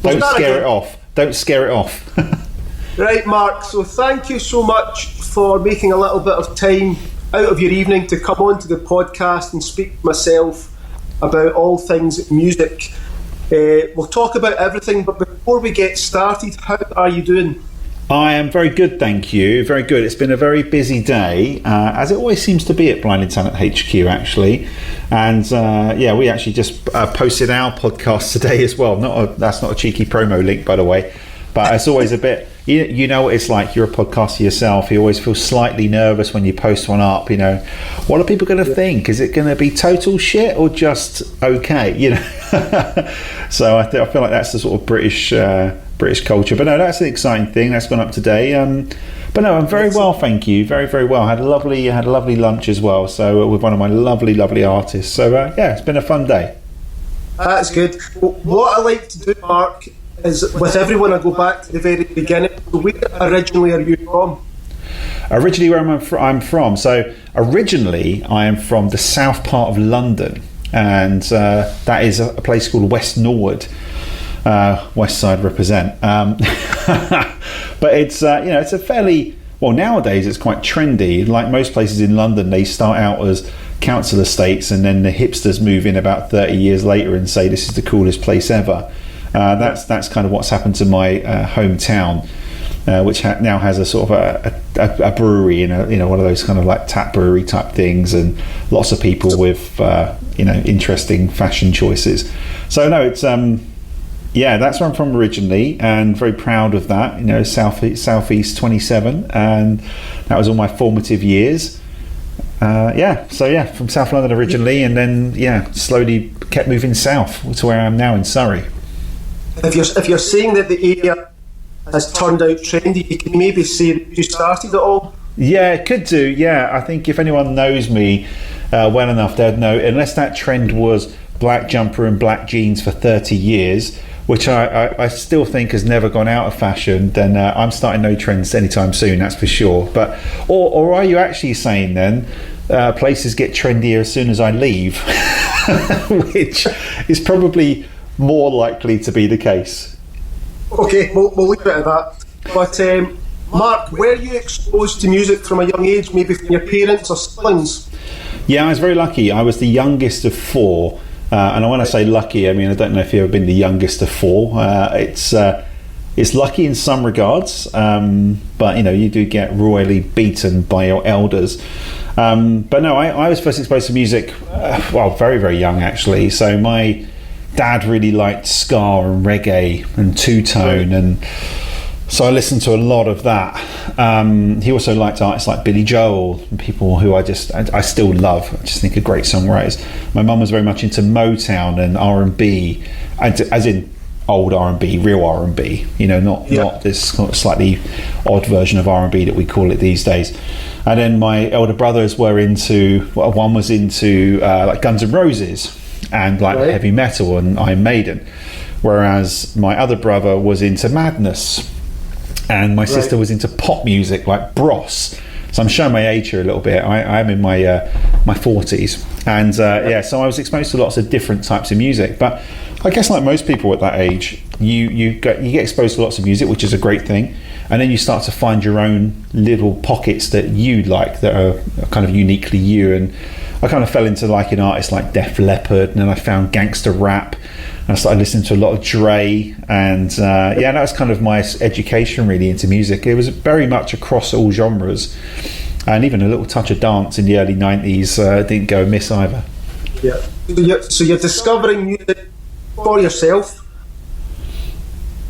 Don't scare it off. Don't scare it off. Right, Mark, so thank you so much for making a little bit of time out of your evening to come on to the podcast and speak to myself about all things music. We'll talk about everything, but before we get started, how are you doing? I am very good, thank you. Very good. It's been a very busy day, as it always seems to be at Blinded Talent HQ, actually. And we actually just posted our podcast today as well. That's not a cheeky promo link, by the way. But it's always a bit, you know what it's like, you're a podcaster yourself, you always feel slightly nervous when you post one up, what are people going to think? Is it going to be total shit or just okay, So I feel like that's the sort of British culture, but no, that's an exciting thing, that's gone up today. But no, I'm very well, thank you, very, very well. I had a lovely lunch as well, so with one of my lovely artists, so it's been a fun day. That's good. What I like to do, Mark, is with everyone I go back to the very beginning. Where originally are you from? Originally where I'm from. So originally I am from the south part of London, and that is a place called West Norwood. West Side represent. But it's it's a fairly, well, nowadays it's quite trendy. Like most places in London, they start out as council estates, and then the hipsters move in about 30 years later and say this is the coolest place ever. That's kind of what's happened to my hometown, which now has a sort of a brewery, one of those kind of like tap brewery type things, and lots of people with interesting fashion choices. So no, it's that's where I'm from originally, and very proud of that. Southeast 27, and that was all my formative years. From South London originally, and then slowly kept moving south to where I am now in Surrey. If you're saying that the area has turned out trendy, you can maybe say that you started it all. Yeah, it could do. Yeah, I think if anyone knows me well enough, they'd know. Unless that trend was black jumper and black jeans for 30 years, which I still think has never gone out of fashion, then I'm starting no trends anytime soon. That's for sure. But or are you actually saying then places get trendier as soon as I leave, which is probably more likely to be the case? Okay, we'll leave it at that. But Mark, were you exposed to music from a young age, maybe from your parents or siblings? Yeah, I was very lucky. I was the youngest of four, and when I say lucky, I mean I don't know if you've ever been the youngest of four. It's lucky in some regards, but you do get royally beaten by your elders. But no, I was first exposed to music very, very young actually. So my dad really liked ska and reggae and two-tone, and so I listened to a lot of that. He also liked artists like Billy Joel and people who I still love. I just think are great songwriters. My mum was very much into Motown and R&B, as in old R&B, real R&B, not this slightly odd version of R&B that we call it these days. And then my elder brothers were one was into like Guns N' Roses and like heavy metal and Iron Maiden, whereas my other brother was into Madness, and my sister was into pop music like Bros. So I'm showing my age here a little bit. I am in my 40s, and so I was exposed to lots of different types of music. But I guess like most people at that age, you get exposed to lots of music, which is a great thing, and then you start to find your own little pockets that you like that are kind of uniquely you. And I kind of fell into liking artists like Def Leppard, and then I found gangster rap, and I started listening to a lot of Dre, and that was kind of my education really into music. It was very much across all genres, and even a little touch of dance in the early 90s didn't go amiss either. Yeah. So you're discovering music for yourself.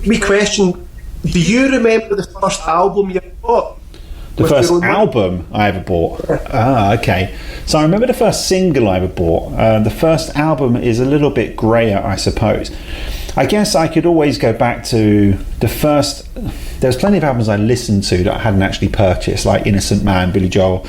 Wee question, do you remember the first album you bought? The first album I ever bought? Okay. So I remember the first single I ever bought. The first album is a little bit grayer, I suppose. I guess I could always go back to the first... There's plenty of albums I listened to that I hadn't actually purchased, like Innocent Man, Billy Joel.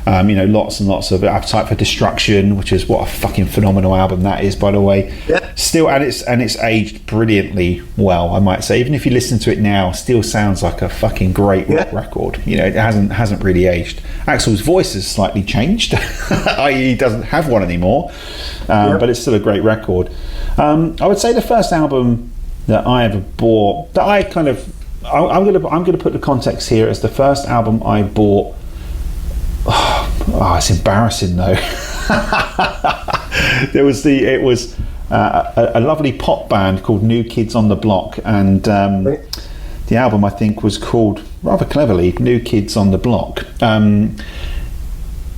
Lots and lots of Appetite for Destruction, which is what a fucking phenomenal album that is, by the way. Yeah. Still, and it's aged brilliantly well, I might say. Even if you listen to it now, still sounds like a fucking great rock record. It hasn't really aged. Axl's voice has slightly changed, i.e. he doesn't have one anymore, but it's still a great record. I would say the first album that I ever bought, that I kind of, I'm gonna put the context here as the first album I bought. Oh, it's embarrassing though. It was a lovely pop band called New Kids on the Block, and the album I think was called, rather cleverly, New Kids on the Block.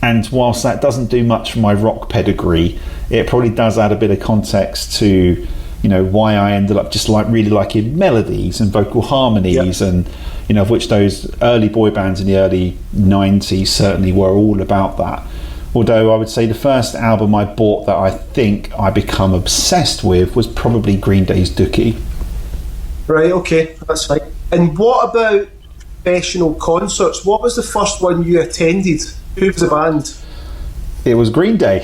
And whilst that doesn't do much for my rock pedigree, it probably does add a bit of context to, you know, why I ended up just really liking melodies and vocal harmonies, and, you know, of which those early boy bands in the early 90s certainly were all about that. Although I would say the first album I bought that I think I become obsessed with was probably Green Day's Dookie. Right, okay, that's fine. And what about professional concerts? What was the first one you attended? Who was the band? It was Green Day.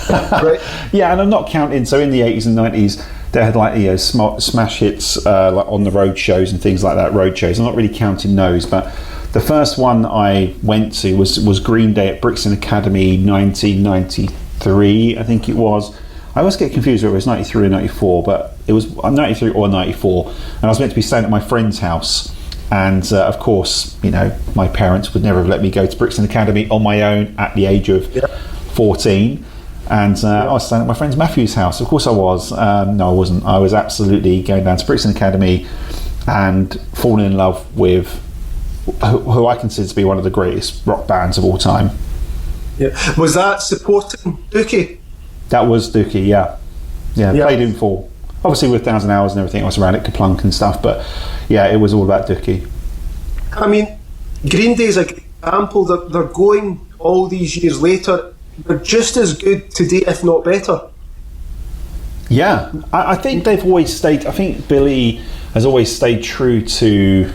Right. Yeah, and I'm not counting. So in the 80s and 90s, they had like, you know, smash hits like on the road shows and things like that. Road shows. I'm not really counting those, but the first one I went to was Green Day at Brixton Academy, 1993, I think it was. I always get confused whether it was 93 or 94, but it was 93 or 94, and I was meant to be staying at my friend's house. And of course, you know, my parents would never have let me go to Brixton Academy on my own at the age of 14. And I was staying at my friend Matthew's house. Of course I was. No, I wasn't. I was absolutely going down to Brixton Academy and falling in love with who I consider to be one of the greatest rock bands of all time. Yeah. Was that supporting Dookie? That was Dookie, yeah. Played in full. Obviously with 1,000 Hours and everything else around it, Kaplunk and stuff, but yeah, it was all about Dookie. I mean, Green Day is a great example. They're going all these years later. They're just as good today, if not better. Yeah, I think they've always stayed. I think Billy has always stayed true to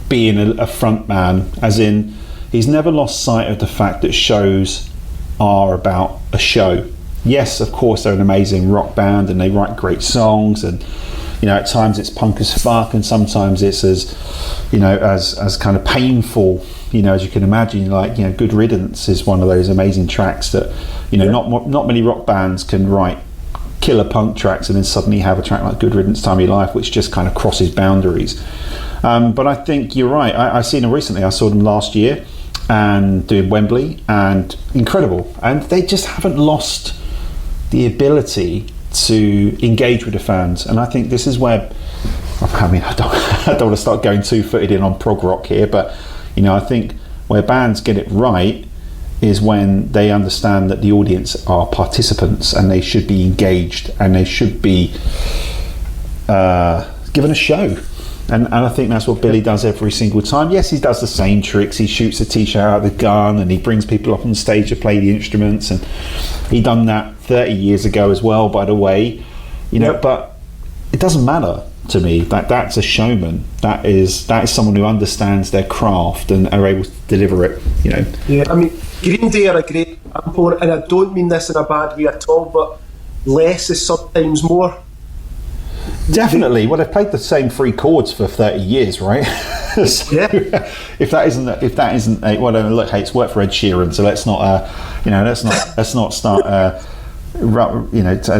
being a front man, as in he's never lost sight of the fact that shows are about a show. Yes, of course, they're an amazing rock band and they write great songs, and you know, at times it's punk as fuck, and sometimes it's as, you know, as kind of painful, you know, as you can imagine. Like, you know, Good Riddance is one of those amazing tracks that, you know, not many rock bands can write killer punk tracks and then suddenly have a track like Good Riddance, Time of Your Life, which just kind of crosses boundaries. But I think you're right. I've seen them recently. I saw them last year and doing Wembley, and incredible. And they just haven't lost the ability to engage with the fans. And I think this is where, I mean, I don't want to start going two-footed in on prog rock here, but, you know, I think where bands get it right is when they understand that the audience are participants and they should be engaged and they should be given a show. And I think that's what Billy does every single time. Yes, he does the same tricks. He shoots a t-shirt out of the gun and he brings people up on stage to play the instruments, and he done that 30 years ago as well, by the way. You know, but it doesn't matter to me. That's a showman. That is someone who understands their craft and are able to deliver it, you know. Yeah, I mean, Green Day are a great example, and I don't mean this in a bad way at all, but less is sometimes more. Definitely. Well, they've played the same three chords for 30 years, right? So, yeah. If that isn't well, look, hey, it's worked for Ed Sheeran, so let's not start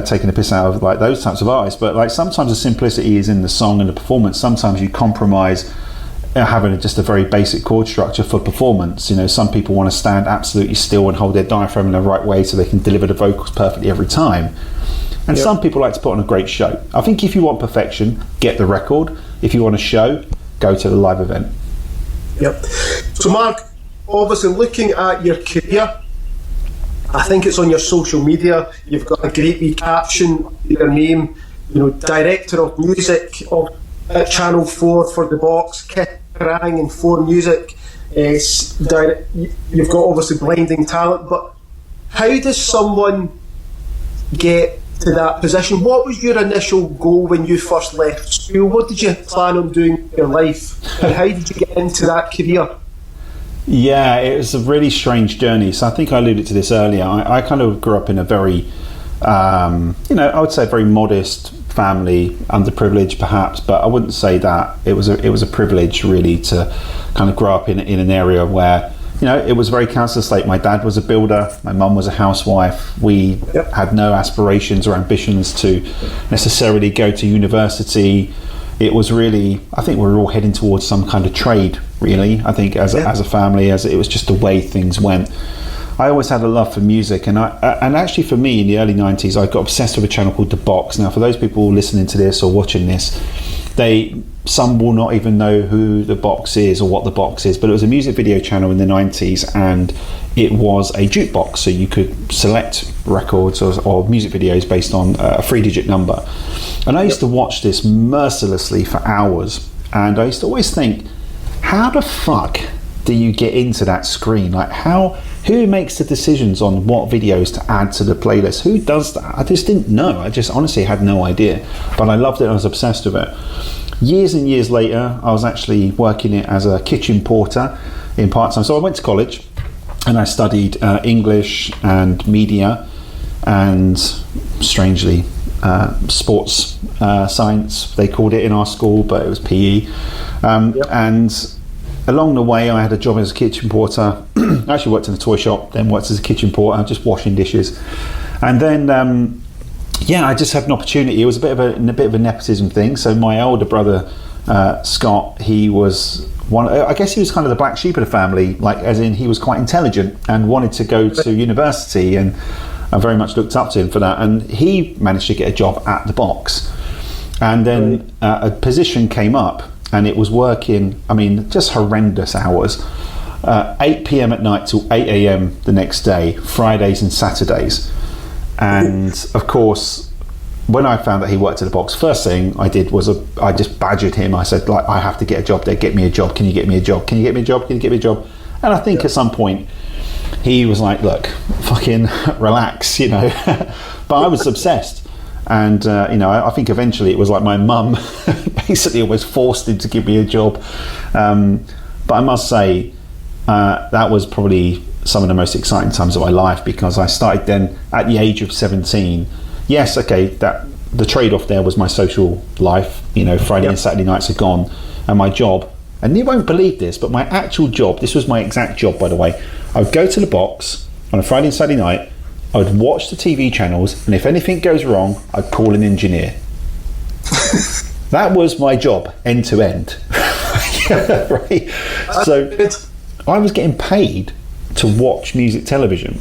taking a piss out of like those types of artists. But like, sometimes the simplicity is in the song and the performance. Sometimes you compromise having just a very basic chord structure for performance. You know, some people want to stand absolutely still and hold their diaphragm in the right way so they can deliver the vocals perfectly every time. And some people like to put on a great show. I think if you want perfection, get the record. If you want a show, go to the live event. Yep. So Mark, obviously looking at your career, I think it's on your social media, you've got a great wee caption, your name, you know, director of music at Channel 4 for The Box, Kerrang and 4 Music. You've got obviously blinding talent, but how does someone get to that position? What was your initial goal when you first left school? What did you plan on doing in your life, and how did you get into that career? Yeah, it was a really strange journey. So I think I alluded to this earlier. I kind of grew up in a very, I would say very modest family, underprivileged perhaps, but I wouldn't say that. It was a privilege really to kind of grow up in an area where, you know, it was very council estate. My dad was a builder, my mum was a housewife. We had no aspirations or ambitions to necessarily go to university. it was really, I think we were all heading towards some kind of trade, really. I think as a family, as it was just the way things went. I always had a love for music, and actually for me in the early 90s, I got obsessed with a channel called The Box. Now, for those people listening to this or watching this, some will not even know who The Box is or what The Box is, but it was a music video channel in the 90s, and it was a jukebox, so you could select records or music videos based on a 3-digit number. And I used to watch this mercilessly for hours, and I used to always think, how the fuck do you get into that screen? Like, who makes the decisions on what videos to add to the playlist? Who does that? I just didn't know. I just honestly had no idea, but I loved it. I was obsessed with it. Years and years later, I was actually working it as a kitchen porter in part-time. So I went to college and I studied English and media and, strangely, sports science, they called it in our school, but it was PE. And along the way, I had a job as a kitchen porter. I actually worked in a toy shop, then worked as a kitchen porter, just washing dishes. And then, I just had an opportunity. It was a bit of a nepotism thing. So my older brother, Scott, he was I guess he was kind of the black sheep of the family, like as in he was quite intelligent and wanted to go to university, and I very much looked up to him for that. And he managed to get a job at the Box. And then a position came up, and it was working, just horrendous hours, 8 p.m. at night till 8 a.m. the next day, Fridays and Saturdays. And of course, when I found that he worked at the Box, first thing I did was I just badgered him. I said, I have to get a job there. Get me a job. Can you get me a job? Can you get me a job? Can you get me a job? And I think at some point he was like, look, fucking relax, But I was obsessed. And, I think eventually it was like my mum basically almost forced him to give me a job. But I must say, that was probably some of the most exciting times of my life, because I started then at the age of 17. Yes, okay, that the trade-off there was my social life. Friday and Saturday nights are gone, and my job. And you won't believe this, but my actual job, this was my exact job, by the way. I would go to the Box on a Friday and Saturday night. I would watch the TV channels, and if anything goes wrong, I'd call an engineer. That was my job, end to end. Right? So I was getting paid to watch music television.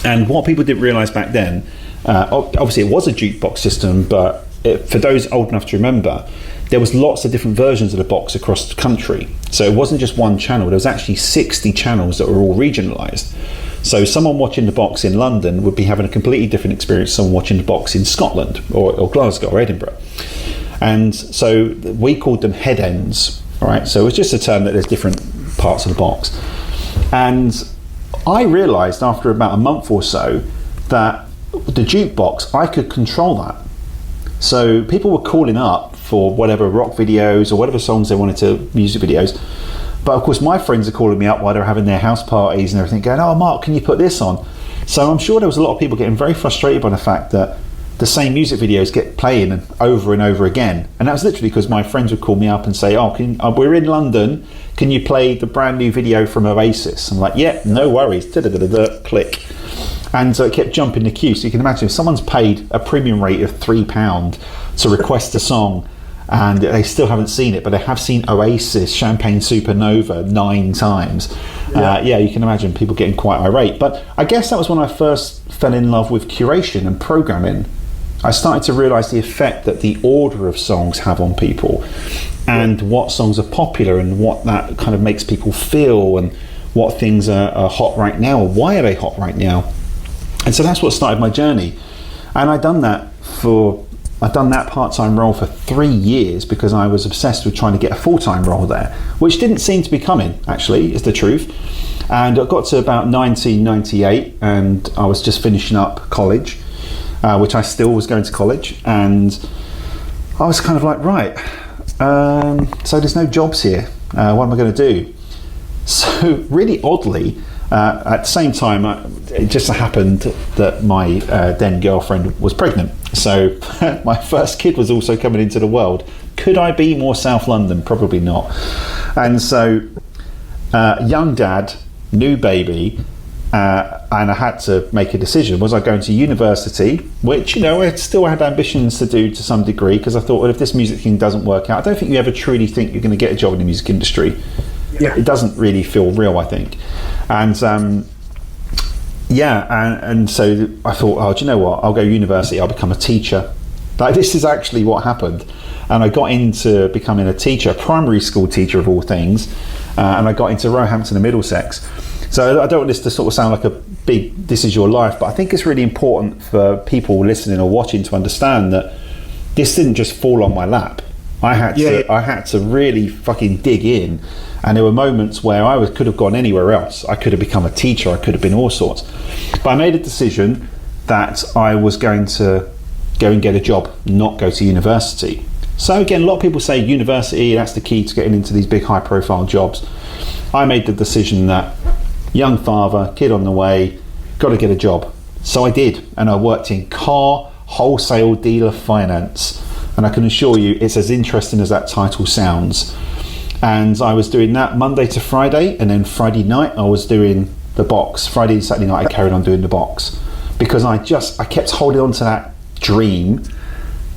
And what people didn't realise back then, obviously it was a jukebox system, but for those old enough to remember, there was lots of different versions of the Box across the country. So it wasn't just one channel, there was actually 60 channels that were all regionalised. So someone watching the Box in London would be having a completely different experience to someone watching the Box in Scotland or Glasgow or Edinburgh. And so we called them head ends. All right, so it's just a term that there's different parts of the Box. And I realised after about a month or so that the jukebox, I could control that. So people were calling up for whatever rock videos or whatever songs they wanted to, music videos. But of course my friends are calling me up while they're having their house parties and everything, going, oh Mark, can you put this on? So I'm sure there was a lot of people getting very frustrated by the fact that the same music videos get playing and over again. And that was literally because my friends would call me up and say, we're in London, can you play the brand new video from Oasis? I'm like, yeah, no worries, click. And so it kept jumping the queue. So you can imagine if someone's paid a premium rate of £3 to request a song and they still haven't seen it, but they have seen Oasis, Champagne Supernova 9 times. You can imagine people getting quite irate. But I guess that was when I first fell in love with curation and programming. I started to realise the effect that the order of songs have on people, and what songs are popular and what that kind of makes people feel, and what things are hot right now, or why are they hot right now. And so that's what started my journey. And I'd done that part-time role for 3 years because I was obsessed with trying to get a full-time role there, which didn't seem to be coming, actually, is the truth. And I got to about 1998 and I was just finishing up college, which I still was going to college. And I was kind of like, right, so there's no jobs here. What am I going to do? So really oddly, at the same time, it just happened that my then girlfriend was pregnant. So my first kid was also coming into the world. Could I be more South London? Probably not. And so young dad, new baby, and I had to make a decision. Was I going to university, which, I still had ambitions to do to some degree, because I thought, well, if this music thing doesn't work out, I don't think you ever truly think you're going to get a job in the music industry. Yeah. It doesn't really feel real, I think. And and so I thought, oh, do you know what? I'll go to university, I'll become a teacher. Like, this is actually what happened. And I got into becoming a teacher, a primary school teacher of all things, and I got into Roehampton and Middlesex. So I don't want this to sort of sound like a big, this is your life, but I think it's really important for people listening or watching to understand that this didn't just fall on my lap. I had to really fucking dig in, and there were moments where I could have gone anywhere else. I could have become a teacher, I could have been all sorts. But I made a decision that I was going to go and get a job, not go to university. So again, a lot of people say university, that's the key to getting into these big high profile jobs. I made the decision that young father, kid on the way, got to get a job. So I did, and I worked in car wholesale dealer finance, and I can assure you it's as interesting as that title sounds. And I was doing that Monday to Friday, and then Friday night I was doing the box. Friday and Saturday night I carried on doing the box, because I kept holding on to that dream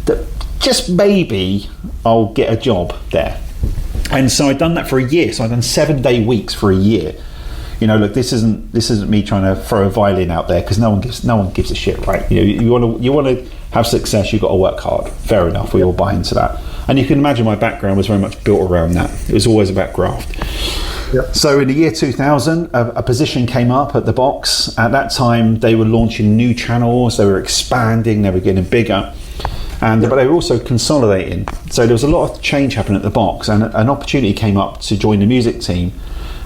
that just maybe I'll get a job there. And so I'd done that for a year. So I'd done 7-day weeks for a year. Look, this isn't me trying to throw a violin out there, because no one gives a shit, right? You want to have success, you've got to work hard. Fair enough, we all buy into that. And you can imagine my background was very much built around that. It was always about graft. Yep. So in the year 2000, a position came up at the box. At that time, they were launching new channels, they were expanding, they were getting bigger. But they were also consolidating. So there was a lot of change happening at the box, and an opportunity came up to join the music team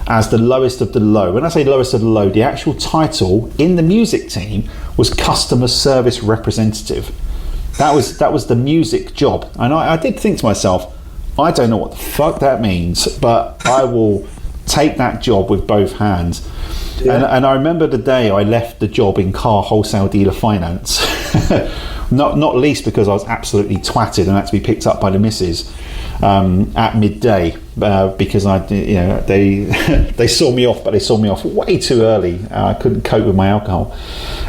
as the lowest of the low. When I say lowest of the low, the actual title in the music team was customer service representative. That was the music job. And I did think to myself, I don't know what the fuck that means, but I will take that job with both hands. Yeah. And I remember the day I left the job in car wholesale dealer finance, not least because I was absolutely twatted and had to be picked up by the missus at midday, because they saw me off, but they saw me off way too early. I couldn't cope with my alcohol.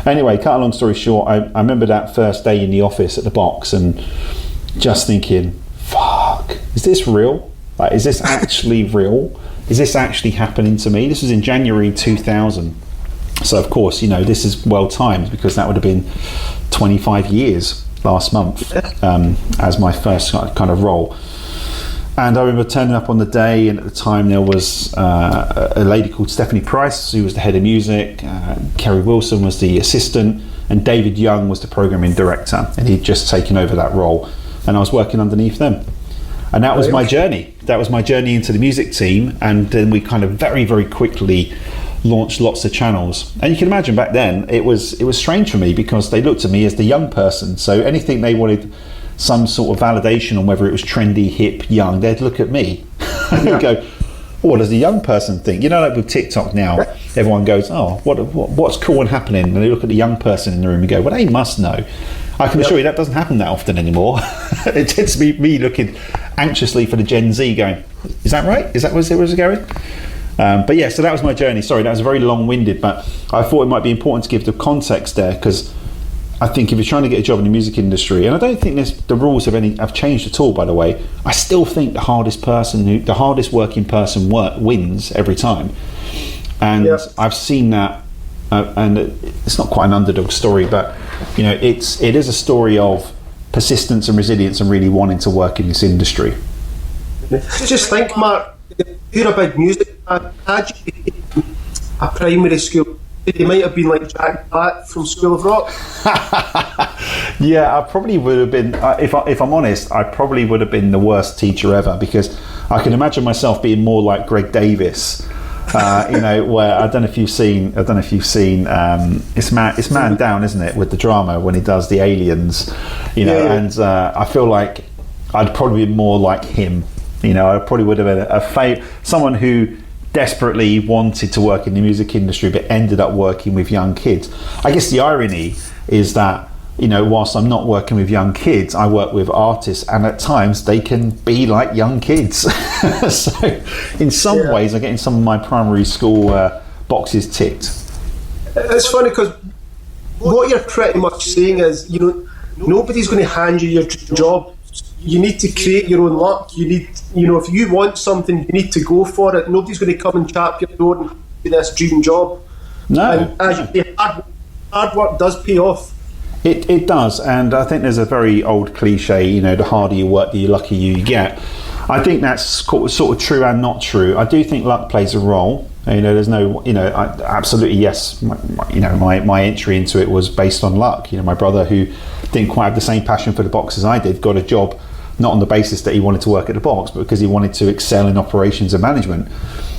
Anyway, cut a long story short, I remember that first day in the office at the box and just thinking, fuck, is this real? Like, is this actually real? Is this actually happening to me? This was in January 2000. So of course, this is well timed, because that would have been 25 years last month as my first kind of role. And I remember turning up on the day, and at the time there was a lady called Stephanie Price, who was the head of music, Kerry Wilson was the assistant, and David Young was the programming director, and he'd just taken over that role, and I was working underneath them. And that was my journey. That was my journey into the music team, and then we kind of very, very quickly launched lots of channels. And you can imagine back then it was strange for me, because they looked at me as the young person. So anything they wanted some sort of validation on, whether it was trendy, hip, young, they'd look at me and they'd go, oh, what does the young person think? Like with TikTok now, everyone goes, oh, what's cool and happening? And they look at the young person in the room and go, well, they must know. I can assure you that doesn't happen that often anymore. It tends to be me looking anxiously for the Gen Z going, is that right? Is that where's it going? But yeah, so that was my journey. Sorry, that was very long-winded, but I thought it might be important to give the context there, because I think if you're trying to get a job in the music industry, and I don't think the rules have changed at all, by the way, I still think the hardest working person wins every time. And I've seen that, and it's not quite an underdog story, but it is a story of persistence and resilience and really wanting to work in this industry. Just think, Mark, you're a big music fan. Had you been a primary school, you might have been like Jack Black from School of Rock. Yeah, I probably would have been, if I'm honest, I probably would have been the worst teacher ever, because I can imagine myself being more like Greg Davis, where I don't know if you've seen it's Man Down, isn't it, with the drama when he does the aliens, and I feel like I'd probably be more like him. I probably would have been someone who desperately wanted to work in the music industry but ended up working with young kids. I guess the irony is that, whilst I'm not working with young kids, I work with artists, and at times they can be like young kids. So in some ways I'm getting some of my primary school boxes ticked. It's funny because what you're pretty much saying is, nobody's going to hand you your job. You need to create your own luck. You need, if you want something, you need to go for it. Nobody's going to come and tap your door and do this dream job. No. And as you say, hard work does pay off. It does, and I think there's a very old cliche, the harder you work, the luckier you get. I think that's sort of true and not true. I do think luck plays a role. There's no, absolutely yes. My entry into it was based on luck. My brother, who didn't quite have the same passion for the box as I did, got a job not on the basis that he wanted to work at the box, but because he wanted to excel in operations and management.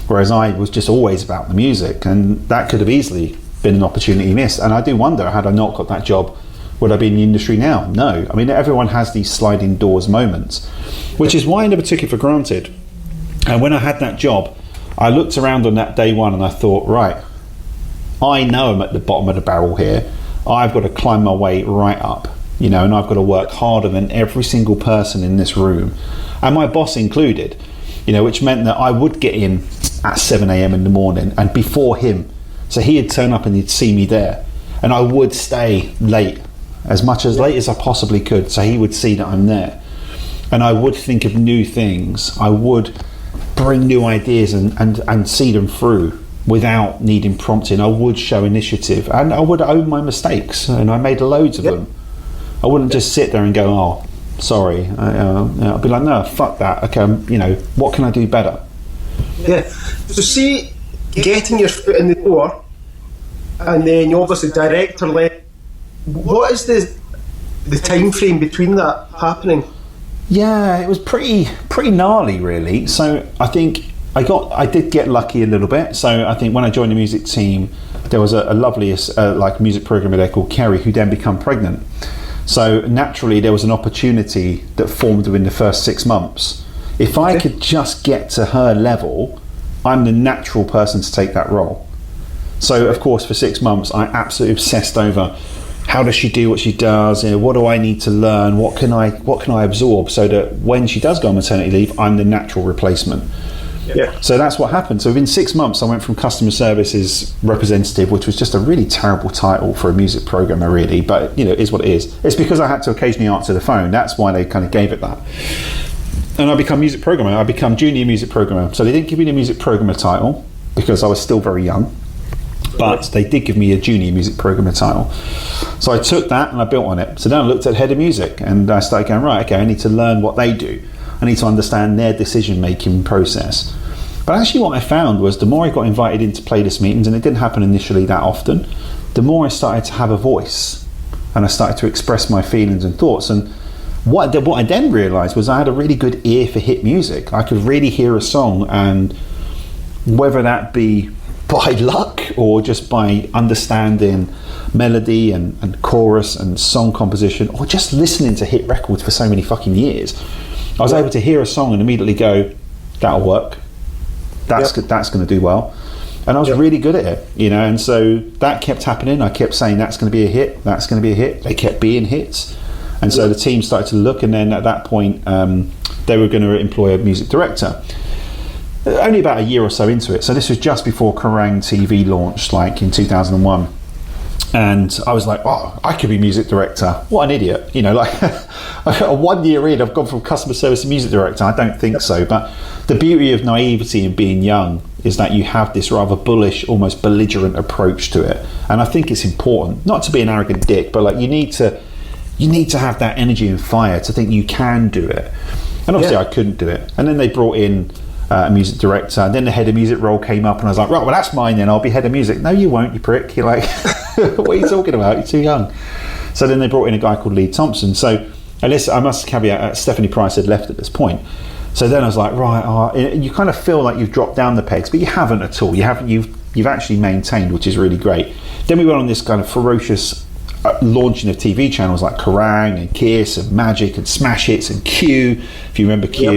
Whereas I was just always about the music, and that could have easily been an opportunity missed. And I do wonder, had I not got that job, would I be in the industry now? No. I mean, everyone has these sliding doors moments, which is why I never took it for granted. And when I had that job, I looked around on that day one and I thought, right, I know I'm at the bottom of the barrel here. I've got to climb my way right up, and I've got to work harder than every single person in this room, and my boss included, which meant that I would get in at 7 a.m. in the morning and before him. So he'd turn up and he'd see me there, and I would stay late, as much as late as I possibly could, so he would see that I'm there. And I would think of new things. I would bring new ideas and see them through without needing prompting. I would show initiative, and I would own my mistakes, and I made loads of them. I wouldn't just sit there and go, oh, sorry. I'd be like, no, fuck that. Okay, what can I do better? Yeah. So see, getting your foot in the door, and then you obviously director level. What is the time frame between that happening? Yeah, it was pretty gnarly, really. So I think I did get lucky a little bit. So I think when I joined the music team, there was a lovely music programmer there called Kerry, who then became pregnant. So naturally, there was an opportunity that formed within the first 6 months. If I could just get to her level, I'm the natural person to take that role. So of course, for 6 months, I absolutely obsessed over how does she do what she does? What do I need to learn? What can I absorb so that when she does go on maternity leave, I'm the natural replacement. Yeah. So that's what happened. So within 6 months, I went from customer services representative, which was just a really terrible title for a music programmer, really. But it is what it is. It's because I had to occasionally answer the phone. That's why they kind of gave it that. And I become music programmer. I become junior music programmer. So they didn't give me the music programmer title because I was still very young. But they did give me a junior music programmer title. So I took that and I built on it. So then I looked at head of music and I started going, right, okay, I need to learn what they do. I need to understand their decision-making process. But actually what I found was the more I got invited into playlist meetings, and it didn't happen initially that often, the more I started to have a voice and I started to express my feelings and thoughts. And what I then realised was I had a really good ear for hit music. I could really hear a song, and whether that be by luck or just by understanding melody and chorus and song composition, or just listening to hit records for so many fucking years, I was able to hear a song and immediately go, that'll work, that's going to do well. And I was really good at it, and so that kept happening. I kept saying that's going to be a hit, that's going to be a hit. They kept being hits, and so the team started to look, and then at that point they were going to employ a music director. Only about a year or so into it. So this was just before Kerrang TV launched, like in 2001. And I was like, oh, I could be music director. What an idiot. 1 year in, I've gone from customer service to music director. I don't think so. But the beauty of naivety and being young is that you have this rather bullish, almost belligerent approach to it. And I think it's important, not to be an arrogant dick, but you need to have that energy and fire to think you can do it. And obviously I couldn't do it. And then they brought in a music director, and then the head of music role came up, and I was like, right, well, that's mine then, I'll be head of music. No, you won't, you prick. You're like, what are you talking about? You're too young. So then they brought in a guy called Lee Thompson. So I must caveat, Stephanie Price had left at this point. So then I was like, right, you kind of feel like you've dropped down the pegs, but you haven't at all. You've actually maintained, which is really great. Then we went on this kind of ferocious launching of TV channels like Kerrang and Kiss and Magic and Smash Hits and Q, if you remember Q.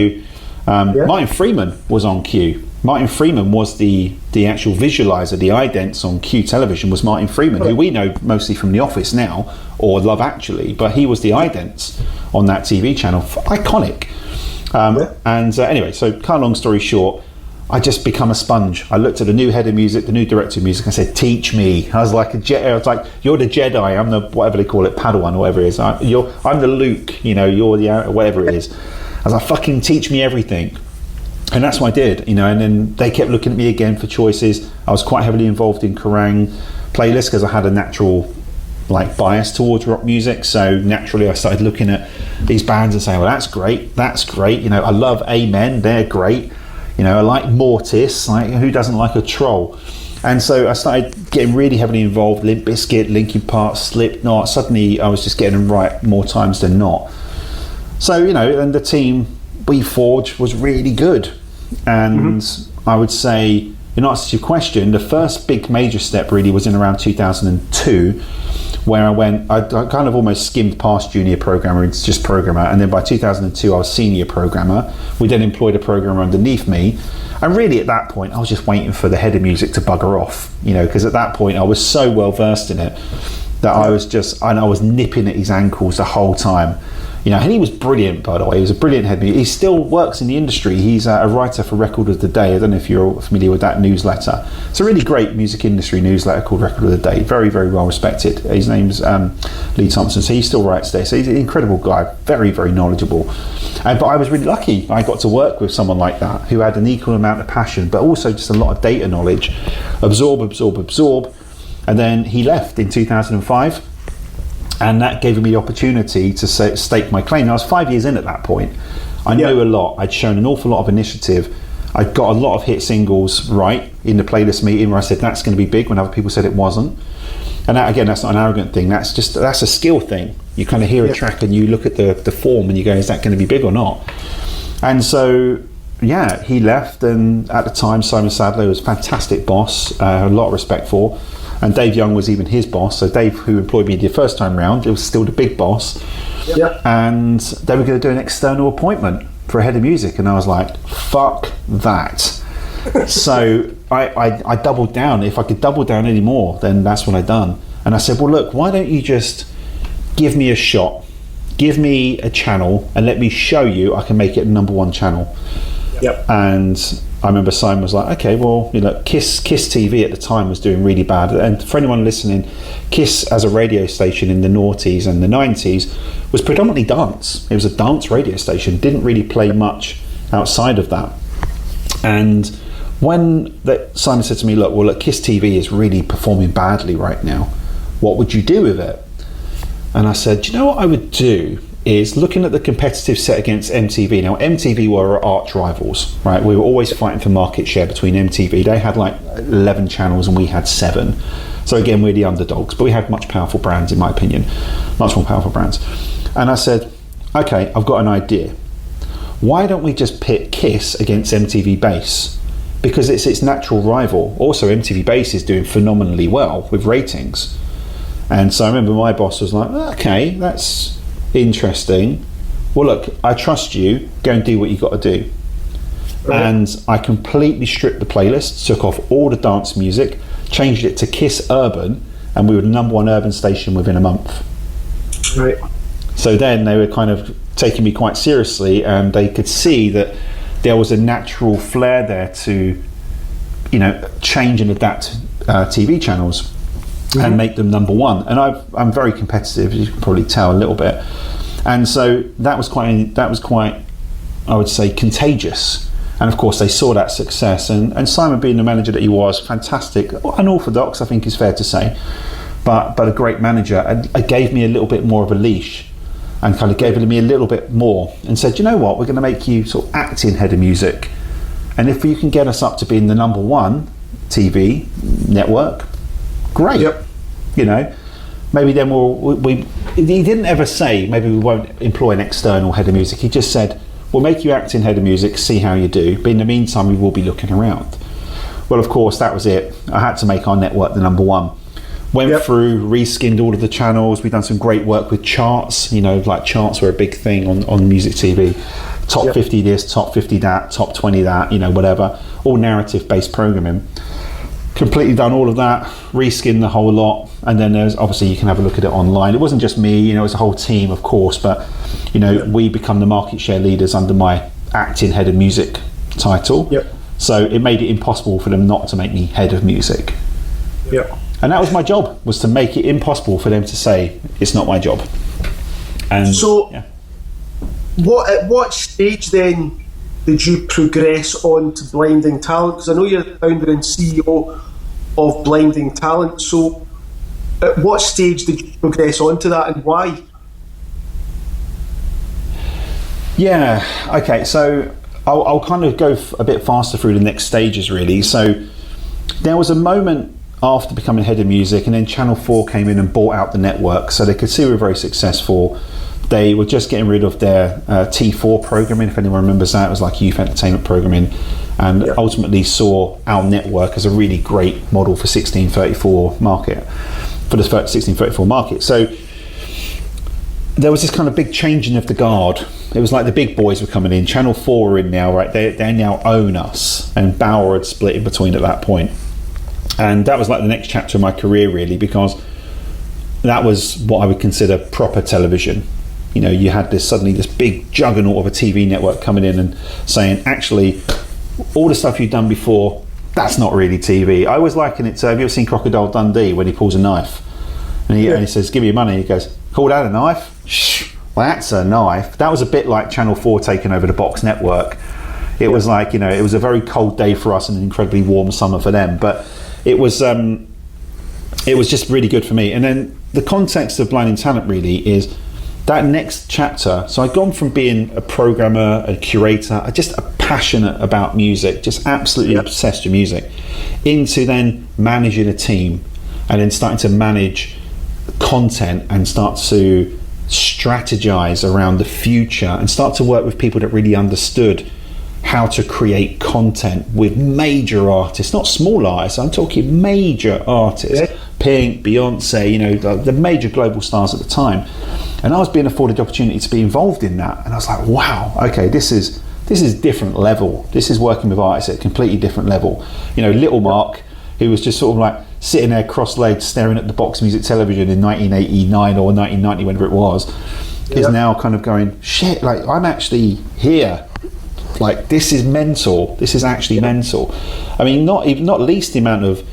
Yep. Martin Freeman was on Q. Martin Freeman was the actual visualizer, the idents on Q television was Martin Freeman, who we know mostly from The Office now, or Love Actually, but he was the idents on that TV channel. Iconic. Anyway, so kind of long story short, I just become a sponge. I looked at the new head of music, the new director of music, and said, teach me. I was like I was like, you're the Jedi, I'm the, whatever they call it, Padawan, or whatever it is. I'm the Luke, you know, you're the, whatever it is. I was like, fucking teach me everything. And that's what I did, you know, and then they kept looking at me again for choices. I was quite heavily involved in Kerrang playlists because I had a natural bias towards rock music, so naturally I started looking at these bands and saying, well, that's great, you know, I love Amen, they're great, you know, I like Mortis, like, who doesn't like a Troll? And so I started getting really heavily involved, Limp Bizkit, Linkin Park, Slipknot. Suddenly I was just getting them right more times than not. So, you know, and the team we forged was really good. And I would say, in answer to your question, the first big major step really was in around 2002, where I kind of almost skimmed past junior programmer into just programmer, and then by 2002 I was senior programmer. We then employed a programmer underneath me, and really at that point I was just waiting for the head of music to bugger off, you know, because at that point I was so well versed in it that I was nipping at his ankles the whole time. You know, and he was brilliant, by the way. He was a brilliant head. He still works in the industry. He's a writer for Record of the Day. I don't know if you're familiar with that newsletter. It's a really great music industry newsletter called Record of the Day. Very, very well respected. His name's Lee Thompson, so he still writes there. So he's an incredible guy, very, very knowledgeable. But I was really lucky. I got to work with someone like that who had an equal amount of passion, but also just a lot of data knowledge. Absorb. And then he left in 2005. And that gave me the opportunity to stake my claim. I was 5 years in at that point. I knew a lot. I'd shown an awful lot of initiative. I'd got a lot of hit singles right in the playlist meeting where I said that's going to be big when other people said it wasn't. And that, again, that's not an arrogant thing. That's a skill thing. You kind of hear a track and you look at the form and you go, is that going to be big or not? And so, yeah, he left. And at the time, Simon Sadler was a fantastic boss. A lot of respect for. And Dave Young was even his boss. So Dave, who employed me the first time round, it was still the big boss. Yep. And they were going to do an external appointment for a head of music. And I was like, fuck that. So I doubled down. If I could double down any more, then that's what I'd done. And I said, well, look, why don't you just give me a shot, give me a channel, and let me show you I can make it a #1 channel. Yep. And I remember Simon was like, okay, well, you know, Kiss TV at the time was doing really bad. And for anyone listening, Kiss as a radio station in the noughties and the 90s was predominantly dance. It was a dance radio station, didn't really play much outside of that. And when Simon said to me, look, Kiss TV is really performing badly right now. What would you do with it? And I said, do you know what I would do? Is looking at the competitive set against MTV. Now, MTV were our arch rivals, right? We were always fighting for market share between MTV. They had like 11 channels and we had 7. So again, we're the underdogs, but we had much powerful brands, in my opinion, much more powerful brands. And I said, okay, I've got an idea. Why don't we just pit Kiss against MTV Base? Because it's its natural rival. Also, MTV Base is doing phenomenally well with ratings. And so I remember my boss was like, okay, that's interesting. Well, look, I trust you. Go and do what you got to do. Right. And I completely stripped the playlist, took off all the dance music, changed it to Kiss Urban, and we were the #1 urban station within a month. Right. So then they were kind of taking me quite seriously, and they could see that there was a natural flair there to, you know, change and adapt TV channels. Mm-hmm. And make them #1. And I'm very competitive, as you can probably tell a little bit. And so that was quite, I would say, contagious. And of course, they saw that success. And Simon, being the manager that he was, fantastic, unorthodox, I think is fair to say, but a great manager, and gave me a little bit more of a leash, and kind of gave me a little bit more, and said, you know what, we're going to make you sort of acting head of music, and if you can get us up to being the #1 TV network. Great. Yep. You know, maybe then he didn't ever say maybe we won't employ an external head of music. He just said, we'll make you acting head of music, see how you do, but in the meantime we will be looking around. Well, of course, that was it. I had to make our network the #1. Went through, reskinned all of the channels. We've done some great work with charts. You know, like charts were a big thing on music TV. Top 50 this, top 50 that, top 20 that, you know, whatever. All narrative-based programming. Completely done all of that, reskinned the whole lot, and then there's obviously you can have a look at it online. It wasn't just me, you know, it was a whole team, of course, but you know, we become the market share leaders under my acting head of music title. Yep. So it made it impossible for them not to make me head of music. Yeah. And that was my job, was to make it impossible for them to say it's not my job. And so, at what stage then did you progress on to Blinding Talent? Because I know you're the founder and CEO of Blinding Talent. So, at what stage did you progress on to that, and why? Yeah. Okay. So I'll kind of go a bit faster through the next stages, really. So there was a moment after becoming head of music, and then Channel 4 came in and bought out the network, so they could see we were very successful. They were just getting rid of their Ch4 programming, if anyone remembers that. It was like youth entertainment programming, and ultimately saw our network as a really great model for 1634 market, for the 1634 market. So there was this kind of big changing of the guard. It was like the big boys were coming in. Channel 4 were in now, right? They now own us, and Bauer had split in between at that point. And that was like the next chapter of my career, really, because that was what I would consider proper television. You know, you had suddenly this big juggernaut of a TV network coming in and saying, actually, all the stuff you've done before, that's not really TV. I always liken it to, have you ever seen Crocodile Dundee when he pulls a knife? And he says, give me your money. He goes, call that a knife? Shh, that's a knife. That was a bit like Channel 4 taking over the Box network. It was like, you know, it was a very cold day for us and an incredibly warm summer for them. But it was just really good for me. And then the context of Blinding Talent really is that next chapter. So I'd gone from being a programmer, a curator, just a passionate about music, just absolutely obsessed with music, into then managing a team, and then starting to manage content and start to strategize around the future and start to work with people that really understood how to create content with major artists, not small artists, I'm talking major artists, Pink, Beyonce, you know, the major global stars at the time. And I was being afforded the opportunity to be involved in that, and I was like, wow, okay, this is different level. This is working with artists at a completely different level. You know, Little Mark, who was just sort of like sitting there cross-legged staring at the Box Music Television in 1989 or 1990, whenever it was, is now kind of going, shit, like I'm actually here. Like, this is mental. This is actually mental. I mean, not least the amount of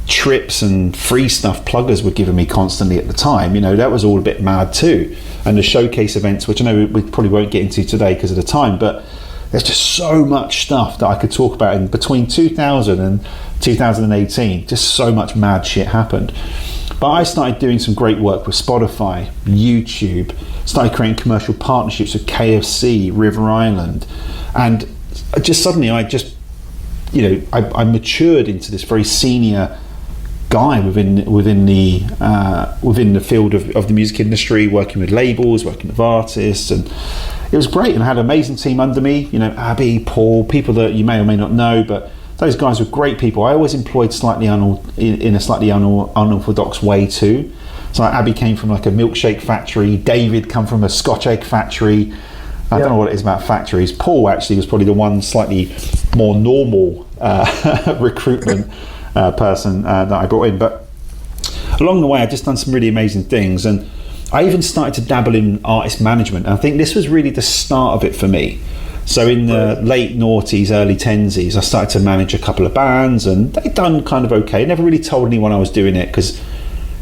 trips and free stuff pluggers were giving me constantly at the time. You know, that was all a bit mad too. And the showcase events, which I know we probably won't get into today because of the time, but there's just so much stuff that I could talk about in between 2000 and 2018. Just so much mad shit happened. But I started doing some great work with Spotify, YouTube, started creating commercial partnerships with KFC, River Island, and just suddenly I matured into this very senior guy within the field of the music industry, working with labels, working with artists, and it was great. And I had an amazing team under me, you know, Abby, Paul, people that you may or may not know, but those guys were great people. I always employed in a slightly unorthodox way too. So like Abby came from like a milkshake factory, David come from a Scotch egg factory. I don't know what it is about factories. Paul actually was probably the one slightly more normal recruitment person that I brought in. But along the way, I've just done some really amazing things. And I even started to dabble in artist management. And I think this was really the start of it for me. So in the late noughties, early tensies, I started to manage a couple of bands, and they'd done kind of okay. Never really told anyone I was doing it, because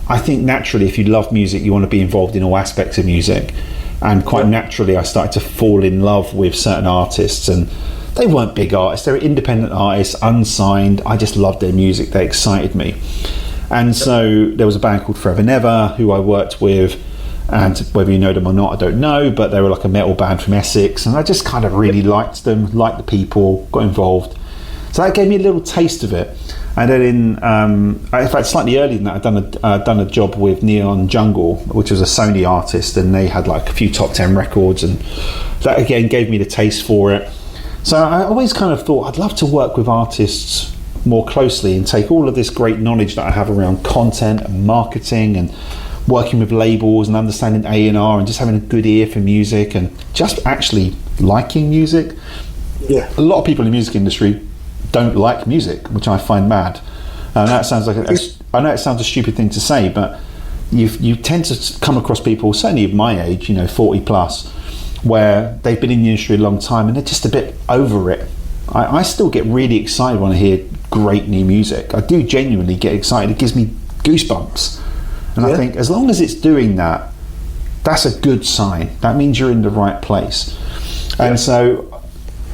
I think naturally, if you love music, you want to be involved in all aspects of music. And quite naturally, I started to fall in love with certain artists, and they weren't big artists, they were independent artists, unsigned. I just loved their music, they excited me. And so there was a band called Forever Never who I worked with, and whether you know them or not, I don't know, but they were like a metal band from Essex, and I just kind of really liked them, liked the people, got involved. So that gave me a little taste of it. And then in fact, slightly earlier than that, I'd done a job with Neon Jungle, which was a Sony artist, and they had like a few top 10 records, and that again gave me the taste for it. So I always kind of thought I'd love to work with artists more closely and take all of this great knowledge that I have around content and marketing and working with labels and understanding A&R and just having a good ear for music and just actually liking music. Yeah. A lot of people in the music industry don't like music, which I find mad. That sounds like I know it sounds a stupid thing to say, but you tend to come across people, certainly of my age, 40 plus, where they've been in the industry a long time and they're just a bit over it. I still get really excited when I hear great new music. I do genuinely get excited. It gives me goosebumps. And I think as long as it's doing that, that's a good sign. That means you're in the right place. And so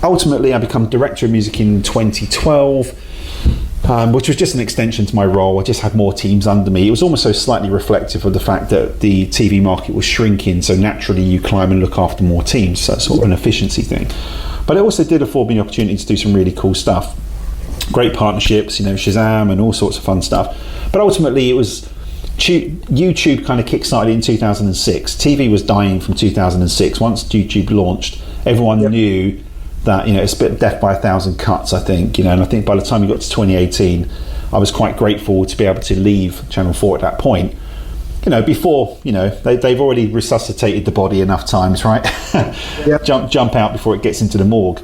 ultimately I become director of music in 2012, which was just an extension to my role. I just had more teams under me. It was almost so slightly reflective of the fact that the TV market was shrinking, so naturally you climb and look after more teams. So that's sort of an efficiency thing. But it also did afford me the opportunity to do some really cool stuff. Great partnerships, Shazam and all sorts of fun stuff. But ultimately it was YouTube kind of kickstarted in 2006. TV was dying from 2006. Once YouTube launched, everyone knew that it's a bit of death by 1,000 cuts, I think. And I think by the time we got to 2018, I was quite grateful to be able to leave Channel 4 at that point. Before they've already resuscitated the body enough times, right? Jump out before it gets into the morgue.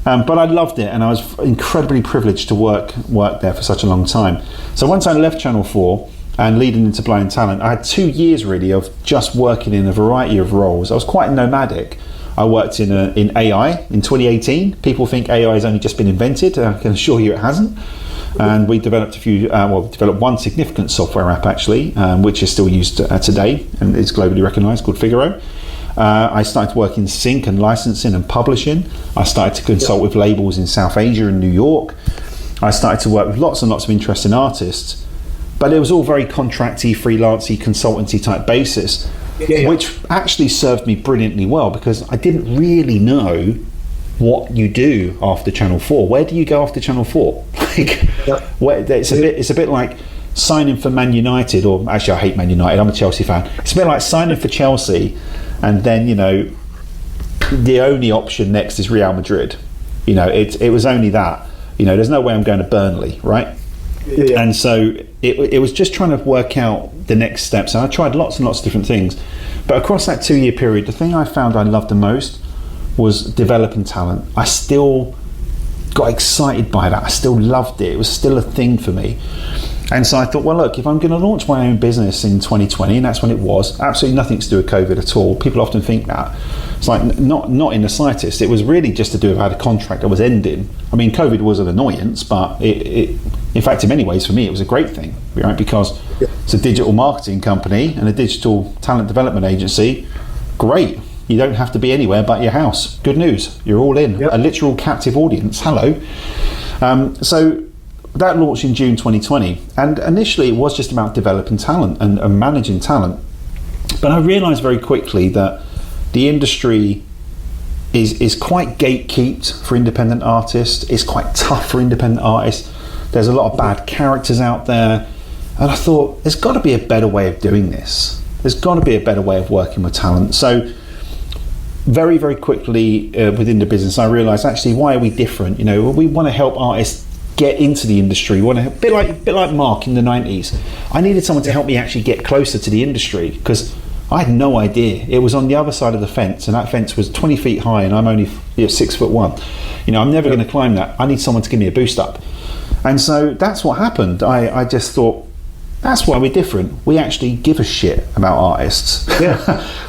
But I loved it, and I was incredibly privileged to work there for such a long time. So once I left Channel 4 and leading into Blind Talent, I had 2 years really of just working in a variety of roles. I was quite nomadic. I worked in AI in 2018. People think AI has only just been invented. I can assure you it hasn't. And we developed developed one significant software app actually, which is still used today and is globally recognised, called Figaro. I started to work in sync and licensing and publishing. I started to consult with labels in South Asia and New York. I started to work with lots and lots of interesting artists, but it was all very contracty, freelancey, consultancy type basis, which actually served me brilliantly well, because I didn't really know what you do after Channel 4. Where do you go after Channel 4? It's a bit like signing for Man United, or actually I hate Man United, I'm a Chelsea fan. It's a bit like signing for Chelsea and then the only option next is Real Madrid. It was only that. There's no way I'm going to Burnley, right? And so it was just trying to work out the next steps, and I tried lots and lots of different things. But across that 2 year period, the thing I found I loved the most was developing talent. I still got excited by that. I still loved it. It was still a thing for me. And so I thought, well, look, if I'm going to launch my own business in 2020, and that's when it was, absolutely nothing to do with COVID at all. People often think that. It's like, not in the slightest. It was really just to do with I had a contract that was ending. I mean, COVID was an annoyance, but in fact, in many ways, for me, it was a great thing, right? Because it's a digital marketing company and a digital talent development agency. Great. You don't have to be anywhere but your house. Good news. You're all in. A literal captive audience. Hello. So that launched in June 2020, and initially it was just about developing talent and managing talent. But I realised very quickly that the industry is quite gatekept for independent artists. It's quite tough for independent artists. There's a lot of bad characters out there, and I thought there's got to be a better way of doing this. There's got to be a better way of working with talent. So very, very quickly within the business, I realised actually, why are we different? We want to help artists get into the industry. We want to, a bit like Mark in the 90s. I needed someone to help me actually get closer to the industry, because I had no idea. It was on the other side of the fence, and that fence was 20 feet high, and I'm only 6'1". I'm never going to climb that. I need someone to give me a boost up. And so that's what happened. I just thought, that's why we're different. We actually give a shit about artists,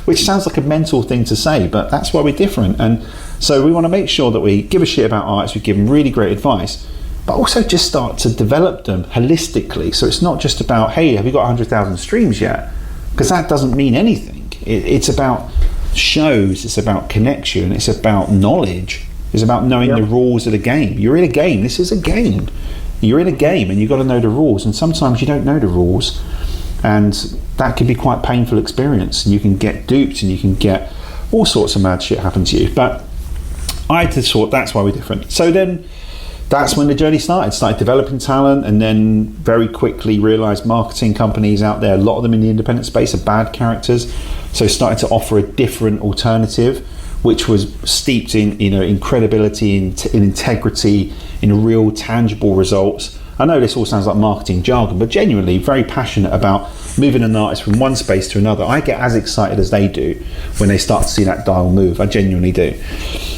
which sounds like a mental thing to say, but that's why we're different. And so we want to make sure that we give a shit about artists, we give them really great advice, but also just start to develop them holistically. So it's not just about, hey, have you got 100,000 streams yet? Because that doesn't mean anything. It's about shows, it's about connection, it's about knowledge, it's about knowing the rules of the game. You're in a game. This is a game. You're in a game, and you've got to know the rules, and sometimes you don't know the rules, and that can be quite a painful experience, and you can get duped, and you can get all sorts of mad shit happen to you. But I just thought that's why we're different. So then that's when the journey started developing talent, and then very quickly realised marketing companies out there, a lot of them in the independent space, are bad characters. So started to offer a different alternative, which was steeped in credibility, in integrity, in real tangible results. I know this all sounds like marketing jargon, but genuinely very passionate about moving an artist from one space to another. I get as excited as they do when they start to see that dial move. I genuinely do.